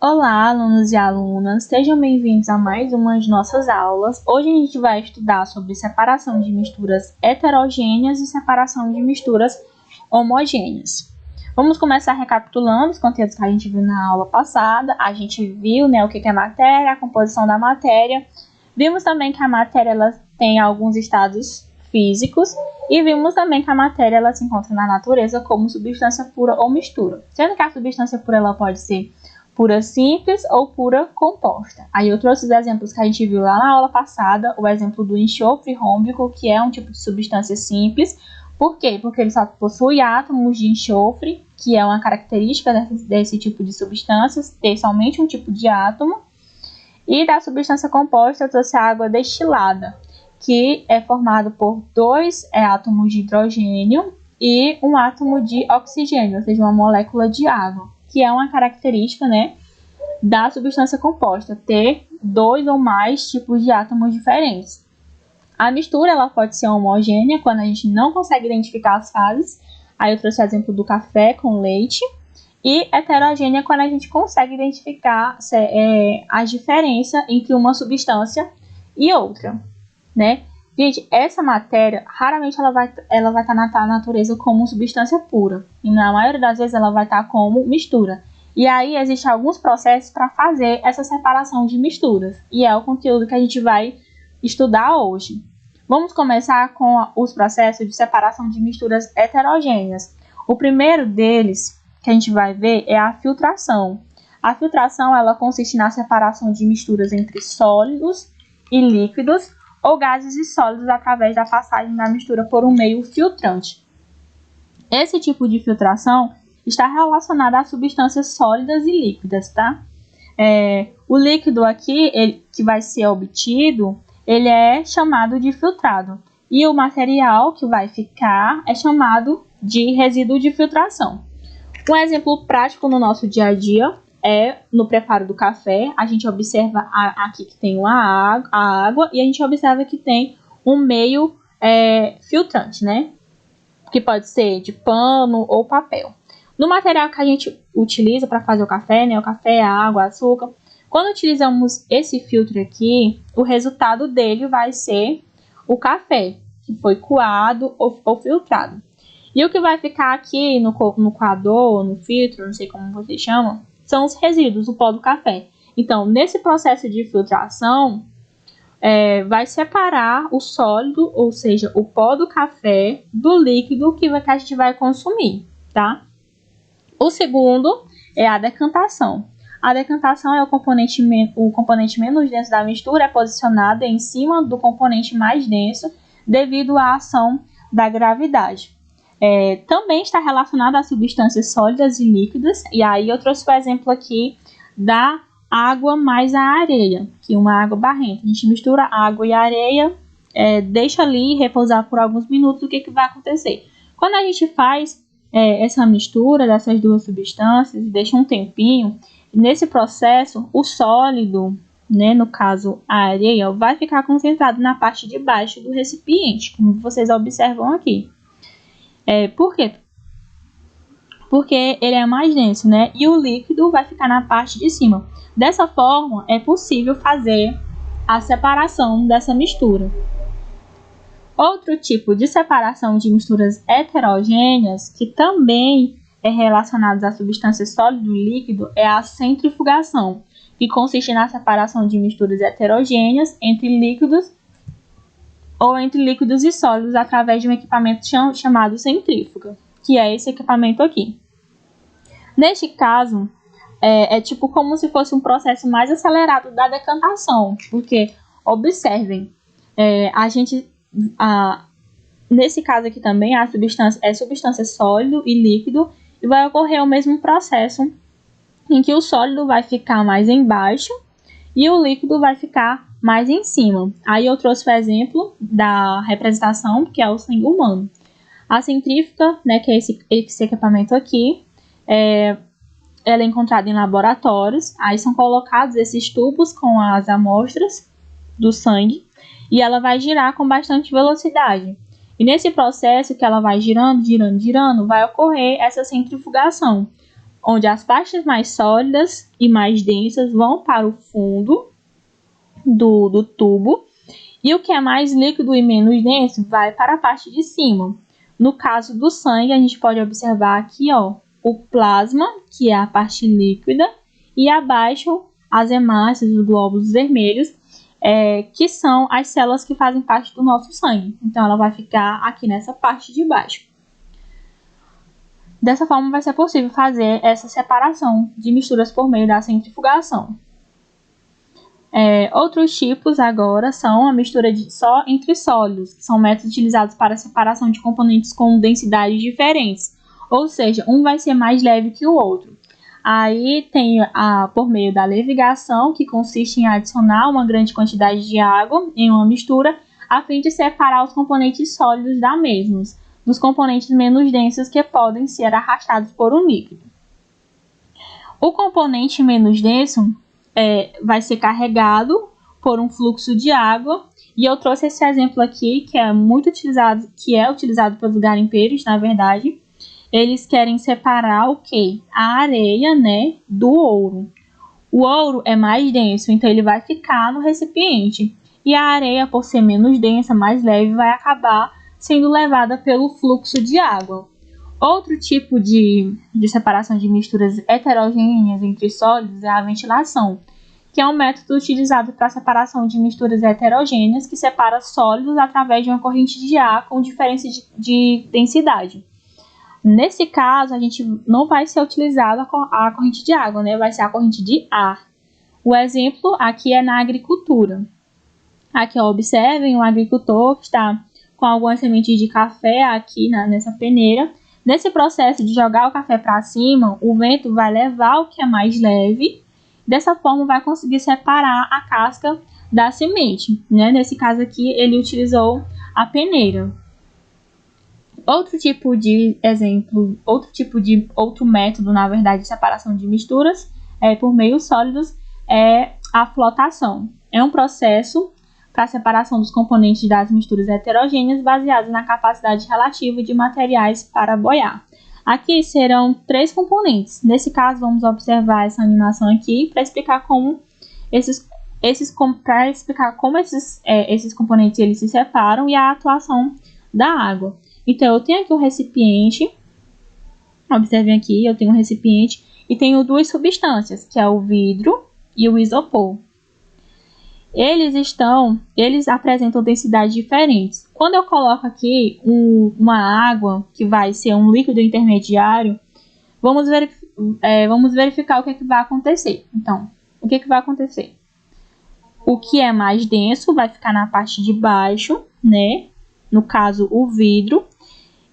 Olá, alunos e alunas, sejam bem-vindos a mais uma de nossas aulas. Hoje a gente vai estudar sobre separação de misturas heterogêneas e separação de misturas homogêneas. Vamos começar recapitulando os conteúdos que a gente viu na aula passada. A gente viu, o que é matéria, a composição da matéria. Vimos também que a matéria ela tem alguns estados físicos e vimos também que a matéria ela se encontra na natureza como substância pura ou mistura. Sendo que a substância pura ela pode ser pura simples ou pura composta. Aí eu trouxe os exemplos que a gente viu lá na aula passada, o exemplo do enxofre rhombico, que é um tipo de substância simples. Por quê? Porque ele só possui átomos de enxofre, que é uma característica desse tipo de substâncias, ter somente um tipo de átomo. E da substância composta eu trouxe a água destilada, que é formado por dois átomos de hidrogênio e um átomo de oxigênio, ou seja, uma molécula de água, que é uma característica, da substância composta, ter dois ou mais tipos de átomos diferentes. A mistura ela pode ser homogênea quando a gente não consegue identificar as fases. Aí eu trouxe o exemplo do café com leite. E heterogênea quando a gente consegue identificar as diferenças entre uma substância e outra, Gente, essa matéria, raramente ela vai estar na natureza como substância pura. E na maioria das vezes ela vai estar como mistura. E aí existem alguns processos para fazer essa separação de misturas. E é o conteúdo que a gente vai estudar hoje. Vamos começar com os processos de separação de misturas heterogêneas. O primeiro deles que a gente vai ver é a filtração. A filtração ela consiste na separação de misturas entre sólidos e líquidos ou gases e sólidos através da passagem da mistura por um meio filtrante. Esse tipo de filtração está relacionado a substâncias sólidas e líquidas, tá? O líquido aqui, que vai ser obtido, ele é chamado de filtrado. E o material que vai ficar é chamado de resíduo de filtração. Um exemplo prático no nosso dia a dia é no preparo do café. A gente observa aqui que tem a água e a gente observa que tem um meio filtrante, que pode ser de pano ou papel. No material que a gente utiliza para fazer o café, o café, a água, açúcar, quando utilizamos esse filtro aqui, o resultado dele vai ser o café, que foi coado ou filtrado. E o que vai ficar aqui no coador, no filtro, não sei como vocês chamam, são os resíduos, o pó do café. Então, nesse processo de filtração, vai separar o sólido, ou seja, o pó do café, do líquido que a gente vai consumir, tá? O segundo é a decantação. A decantação é o componente menos denso da mistura é posicionado em cima do componente mais denso devido à ação da gravidade. Também está relacionado a substâncias sólidas e líquidas, e aí eu trouxe o exemplo aqui da água mais a areia, que é uma água barrenta. A gente mistura água e areia, deixa ali repousar por alguns minutos, o que vai acontecer? Quando a gente faz essa mistura dessas duas substâncias, deixa um tempinho, nesse processo o sólido, no caso a areia, vai ficar concentrado na parte de baixo do recipiente, como vocês observam aqui. Por quê? Porque ele é mais denso, e o líquido vai ficar na parte de cima. Dessa forma, é possível fazer a separação dessa mistura. Outro tipo de separação de misturas heterogêneas, que também é relacionado a substâncias sólido e líquido, é a centrifugação, que consiste na separação de misturas heterogêneas entre líquidos ou entre líquidos e sólidos através de um equipamento chamado centrífuga, que é esse equipamento aqui. Neste caso, é tipo como se fosse um processo mais acelerado da decantação, porque, observem, nesse caso aqui também, a substância é substância sólido e líquido, e vai ocorrer o mesmo processo em que o sólido vai ficar mais embaixo e o líquido vai ficar mais em cima. Aí eu trouxe o exemplo da representação, que é o sangue humano. A centrífuga, que é esse equipamento aqui, ela é encontrada em laboratórios. Aí são colocados esses tubos com as amostras do sangue e ela vai girar com bastante velocidade. E nesse processo que ela vai girando, vai ocorrer essa centrifugação. onde as partes mais sólidas e mais densas vão para o fundo do tubo, e o que é mais líquido e menos denso vai para a parte de cima. No caso do sangue, a gente pode observar aqui, ó, o plasma, que é a parte líquida, e abaixo as hemácias, os glóbulos vermelhos, que são as células que fazem parte do nosso sangue. Então, ela vai ficar aqui nessa parte de baixo. Dessa forma, vai ser possível fazer essa separação de misturas por meio da centrifugação. Outros tipos agora são a mistura só entre sólidos, que são métodos utilizados para a separação de componentes com densidades diferentes, ou seja, um vai ser mais leve que o outro. Aí tem por meio da levigação, que consiste em adicionar uma grande quantidade de água em uma mistura, a fim de separar os componentes sólidos da mesma, dos componentes menos densos que podem ser arrastados por um líquido. O componente menos denso vai ser carregado por um fluxo de água, e eu trouxe esse exemplo aqui, que é muito utilizado, pelos garimpeiros, na verdade. Eles querem separar o quê? A areia, né, do ouro. O ouro é mais denso, então ele vai ficar no recipiente, e a areia, por ser menos densa, mais leve, vai acabar sendo levada pelo fluxo de água. Outro tipo de separação de misturas heterogêneas entre sólidos é a ventilação, que é um método utilizado para a separação de misturas heterogêneas que separa sólidos através de uma corrente de ar com diferença de densidade. Nesse caso, a gente não vai ser utilizado a corrente de água, né? Vai ser a corrente de ar. O exemplo aqui é na agricultura. Aqui, ó, observem um agricultor que está com algumas sementes de café aqui nessa peneira. Nesse processo de jogar o café para cima, o vento vai levar o que é mais leve. Dessa forma, vai conseguir separar a casca da semente, né? Nesse caso aqui, ele utilizou a peneira. Outro método, na verdade, de separação de misturas por meios sólidos é a flotação. É um processo para a separação dos componentes das misturas heterogêneas baseado na capacidade relativa de materiais para boiar. Aqui serão 3 componentes. Nesse caso, vamos observar essa animação aqui para explicar como esses componentes eles se separam e a atuação da água. Então, eu tenho aqui um recipiente, observem aqui, eu tenho um recipiente e tenho 2 substâncias, que é o vidro e o isopor. Eles apresentam densidades diferentes. Quando eu coloco aqui uma água, que vai ser um líquido intermediário, vamos verificar o que vai acontecer. Então, o que vai acontecer? O que é mais denso vai ficar na parte de baixo, né? No caso, o vidro.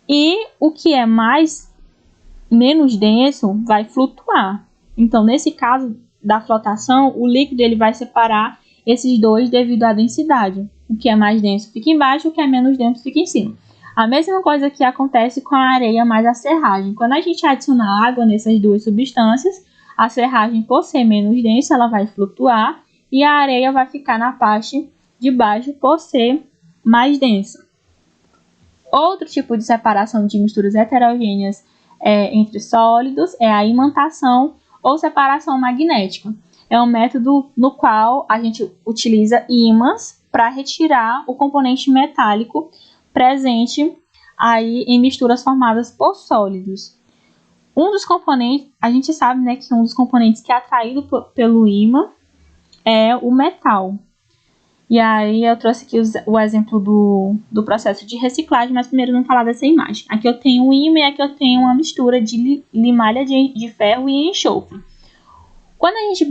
E o que é menos denso vai flutuar. Então, nesse caso da flotação, o líquido ele vai separar esses dois devido à densidade. O que é mais denso fica embaixo, o que é menos denso fica em cima. A mesma coisa que acontece com a areia mais a serragem. Quando a gente adiciona água nessas 2 substâncias, a serragem, por ser menos densa, ela vai flutuar e a areia vai ficar na parte de baixo por ser mais densa. Outro tipo de separação de misturas heterogêneas entre sólidos é a imantação ou separação magnética. É um método no qual a gente utiliza ímãs para retirar o componente metálico presente aí em misturas formadas por sólidos. Um dos componentes, a gente sabe, né, que um dos componentes que é atraído pelo ímã é o metal. E aí eu trouxe aqui o exemplo do processo de reciclagem, mas primeiro vamos falar dessa imagem. Aqui eu tenho um ímã e aqui eu tenho uma mistura de limalha de ferro e enxofre. Quando a gente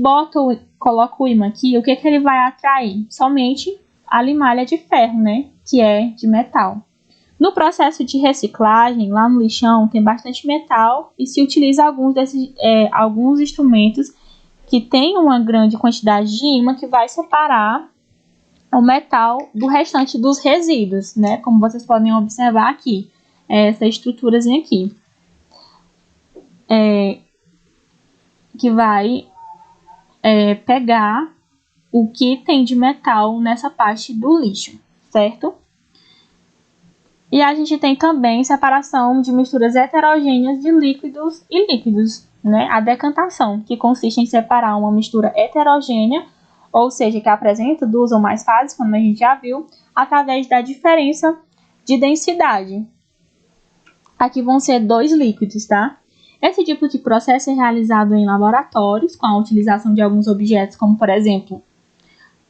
coloca o ímã aqui, o que ele vai atrair? Somente a limalha de ferro, né? Que é de metal. No processo de reciclagem, lá no lixão, tem bastante metal e se utiliza alguns instrumentos que têm uma grande quantidade de ímã que vai separar o metal do restante dos resíduos, né? Como vocês podem observar aqui, essa estruturazinha aqui. Que vai pegar o que tem de metal nessa parte do lixo, certo? E a gente tem também separação de misturas heterogêneas de líquidos e líquidos. né? A decantação, que consiste em separar uma mistura heterogênea, ou seja, que apresenta duas ou mais fases, como a gente já viu, através da diferença de densidade. Aqui vão ser dois líquidos, tá? Esse tipo de processo é realizado em laboratórios, com a utilização de alguns objetos, como, por exemplo,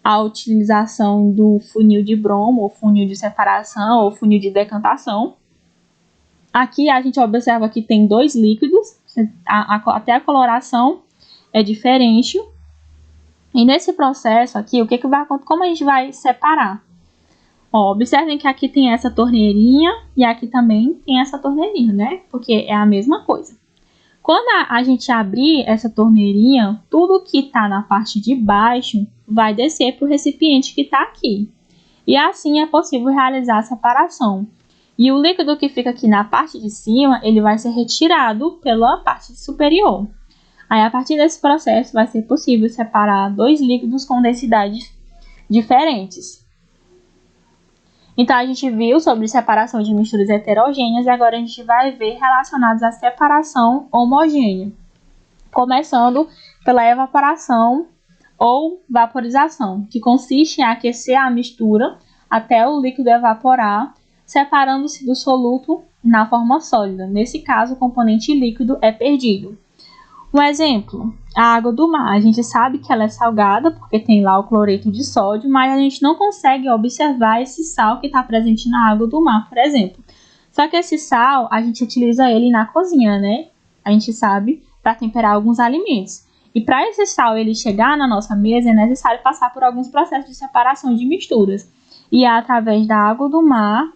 a utilização do funil de bromo, ou funil de separação, ou funil de decantação. Aqui a gente observa que tem dois líquidos, até a coloração é diferente. E nesse processo aqui, o que vai acontecer? Como a gente vai separar? Ó, observem que aqui tem essa torneirinha e aqui também tem essa torneirinha, né? Porque é a mesma coisa. Quando a gente abrir essa torneirinha, tudo que está na parte de baixo vai descer para o recipiente que está aqui. E assim é possível realizar a separação. E o líquido que fica aqui na parte de cima, ele vai ser retirado pela parte superior. Aí, a partir desse processo, vai ser possível separar dois líquidos com densidades diferentes. Então, a gente viu sobre separação de misturas heterogêneas e agora a gente vai ver relacionados à separação homogênea. Começando pela evaporação ou vaporização, que consiste em aquecer a mistura até o líquido evaporar, separando-se do soluto na forma sólida. Nesse caso, o componente líquido é perdido. Um exemplo, a água do mar. A gente sabe que ela é salgada porque tem lá o cloreto de sódio, mas a gente não consegue observar esse sal que está presente na água do mar, por exemplo. Só que esse sal, a gente utiliza ele na cozinha, né? A gente sabe, para temperar alguns alimentos. E para esse sal ele chegar na nossa mesa, é necessário passar por alguns processos de separação de misturas. E é através da água do mar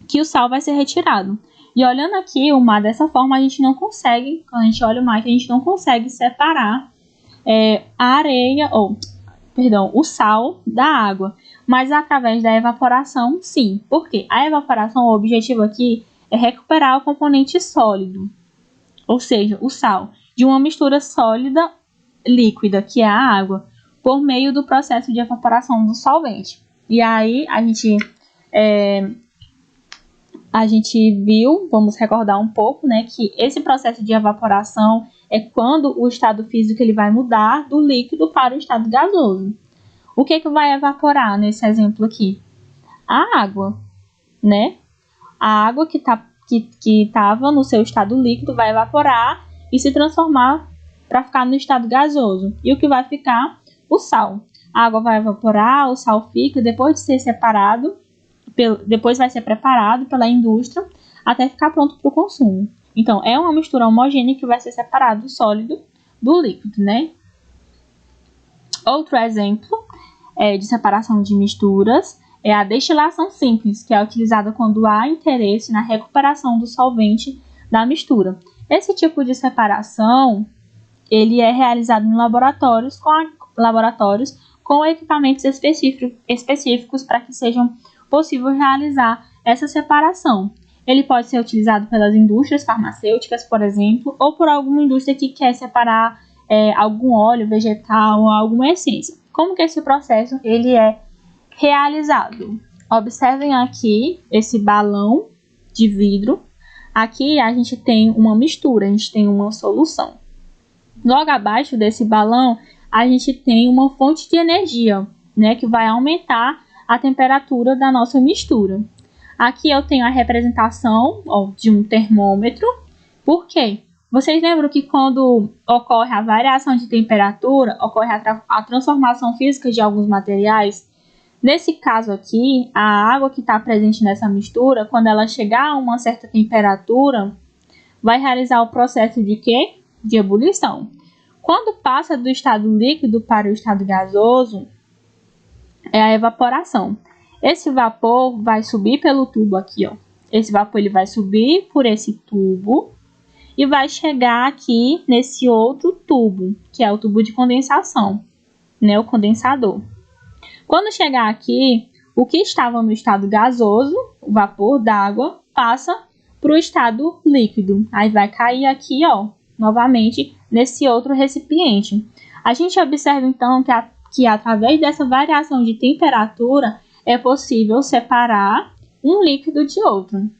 que o sal vai ser retirado. E olhando aqui o mar dessa forma, a gente não consegue, quando a gente olha o mar, a gente não consegue separar o sal da água. Mas através da evaporação, sim. Por quê? A evaporação, o objetivo aqui é recuperar o componente sólido, ou seja, o sal, de uma mistura sólida líquida, que é a água, por meio do processo de evaporação do solvente. E aí a gente viu, vamos recordar um pouco, né, que esse processo de evaporação é quando o estado físico ele vai mudar do líquido para o estado gasoso. O que vai evaporar nesse exemplo aqui? A água, né? A água que estava no seu estado líquido vai evaporar e se transformar para ficar no estado gasoso. E o que vai ficar? O sal. A água vai evaporar, o sal fica, depois de ser separado, depois vai ser preparado pela indústria até ficar pronto para o consumo. Então, é uma mistura homogênea que vai ser separado o sólido do líquido, né? Outro exemplo de separação de misturas é a destilação simples, que é utilizada quando há interesse na recuperação do solvente da mistura. Esse tipo de separação ele é realizado em laboratórios com equipamentos específicos para que sejam possível realizar essa separação. Ele pode ser utilizado pelas indústrias farmacêuticas, por exemplo, ou por alguma indústria que quer separar algum óleo vegetal ou alguma essência. Como que esse processo ele é realizado? Observem aqui esse balão de vidro. Aqui a gente tem uma mistura, a gente tem uma solução. Logo abaixo desse balão, a gente tem uma fonte de energia, né, que vai aumentar a temperatura da nossa mistura. Aqui eu tenho a representação de um termômetro. Por quê? Vocês lembram que quando ocorre a variação de temperatura, ocorre a transformação física de alguns materiais? Nesse caso aqui, a água que está presente nessa mistura, quando ela chegar a uma certa temperatura, vai realizar o processo de quê? De ebulição. Quando passa do estado líquido para o estado gasoso, é a evaporação. Esse vapor vai subir pelo tubo aqui, ó. Esse vapor ele vai subir por esse tubo e vai chegar aqui nesse outro tubo, que é o tubo de condensação, né, o condensador. Quando chegar aqui, o que estava no estado gasoso, o vapor d'água, passa para o estado líquido. Aí vai cair aqui, ó, novamente nesse outro recipiente. A gente observa então que através dessa variação de temperatura é possível separar um líquido de outro.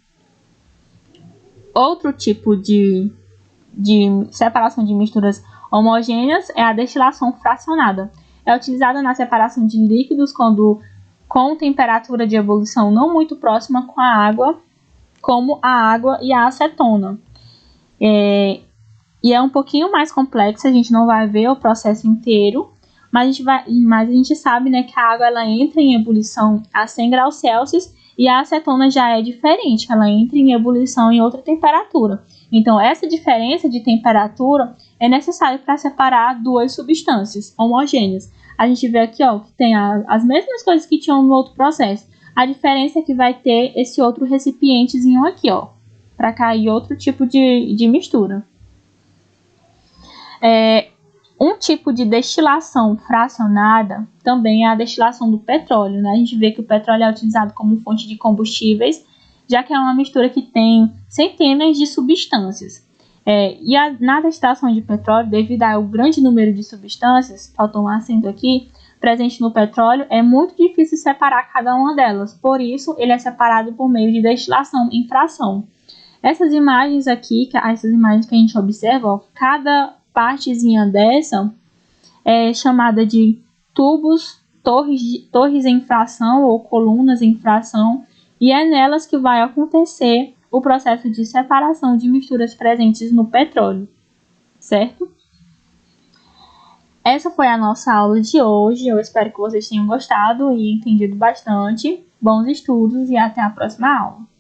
Outro tipo de de separação de misturas homogêneas é a destilação fracionada. É utilizada na separação de líquidos quando com temperatura de ebulição não muito próxima com a água, como a água e a acetona. E é um pouquinho mais complexo, a gente não vai ver o processo inteiro, mas a gente sabe, né, que a água ela entra em ebulição a 100 graus Celsius e a acetona já é diferente, ela entra em ebulição em outra temperatura. Então, essa diferença de temperatura é necessária para separar duas substâncias homogêneas. A gente vê aqui, ó, que tem as mesmas coisas que tinham no outro processo. A diferença é que vai ter esse outro recipientezinho aqui, ó, para cair outro tipo de mistura. Um tipo de destilação fracionada também é a destilação do petróleo, né? A gente vê que o petróleo é utilizado como fonte de combustíveis, já que é uma mistura que tem centenas de substâncias. Na destilação de petróleo, devido ao grande número de substâncias, faltou um acento aqui, presente no petróleo, é muito difícil separar cada uma delas. Por isso, ele é separado por meio de destilação em fração. Essas imagens aqui, essas imagens que a gente observa, ó, cada partezinha dessa é chamada de tubos, torres em fração ou colunas em fração, e é nelas que vai acontecer o processo de separação de misturas presentes no petróleo, certo? Essa foi a nossa aula de hoje, eu espero que vocês tenham gostado e entendido bastante. Bons estudos e até a próxima aula.